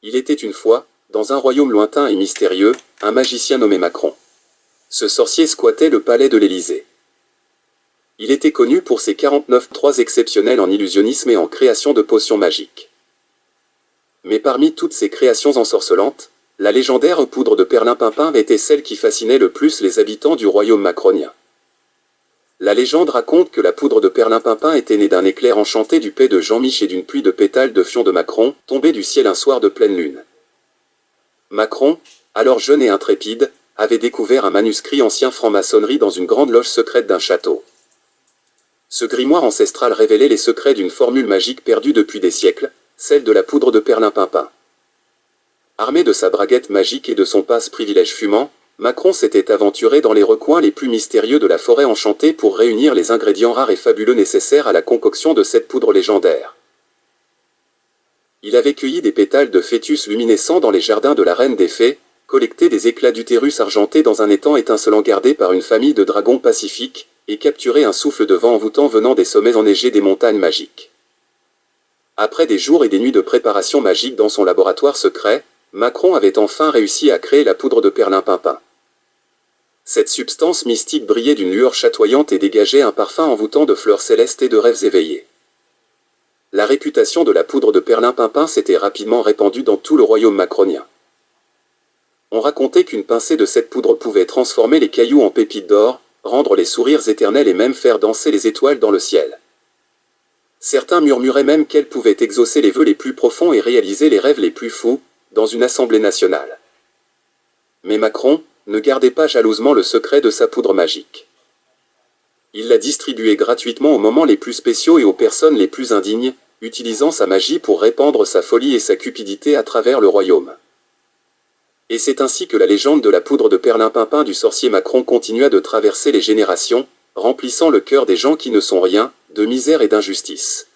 Il était une fois, dans un royaume lointain et mystérieux, un magicien nommé Macron. Ce sorcier squattait le palais de l'Élysée. Il était connu pour ses 49 trous exceptionnels en illusionnisme et en création de potions magiques. Mais parmi toutes ces créations ensorcelantes, la légendaire poudre de perlimpinpin était celle qui fascinait le plus les habitants du royaume macronien. La légende raconte que la poudre de perlimpinpin était née d'un éclair enchanté du pet de Jean-Mich et d'une pluie de pétales de fion de Macron, tombée du ciel un soir de pleine lune. Macron, alors jeune et intrépide, avait découvert un manuscrit ancien franc-maçonnerie dans une grande loge secrète d'un château. Ce grimoire ancestral révélait les secrets d'une formule magique perdue depuis des siècles, celle de la poudre de perlimpinpin. Armé de sa braguette magique et de son passe-privilège fumant, Macron s'était aventuré dans les recoins les plus mystérieux de la forêt enchantée pour réunir les ingrédients rares et fabuleux nécessaires à la concoction de cette poudre légendaire. Il avait cueilli des pétales de fœtus luminescents dans les jardins de la reine des fées, collecté des éclats d'utérus argentés dans un étang étincelant gardé par une famille de dragons pacifiques, et capturé un souffle de vent envoûtant venant des sommets enneigés des montagnes magiques. Après des jours et des nuits de préparation magique dans son laboratoire secret, Macron avait enfin réussi à créer la poudre de perlimpinpin. Cette substance mystique brillait d'une lueur chatoyante et dégageait un parfum envoûtant de fleurs célestes et de rêves éveillés. La réputation de la poudre de perlimpinpin s'était rapidement répandue dans tout le royaume macronien. On racontait qu'une pincée de cette poudre pouvait transformer les cailloux en pépites d'or, rendre les sourires éternels et même faire danser les étoiles dans le ciel. Certains murmuraient même qu'elle pouvait exaucer les vœux les plus profonds et réaliser les rêves les plus fous, dans une assemblée nationale. Mais Macron ne gardait pas jalousement le secret de sa poudre magique. Il la distribuait gratuitement aux moments les plus spéciaux et aux personnes les plus indignes, utilisant sa magie pour répandre sa folie et sa cupidité à travers le royaume. Et c'est ainsi que la légende de la poudre de perlimpinpin du sorcier Macron continua de traverser les générations, remplissant le cœur des gens qui ne sont rien, de misère et d'injustice.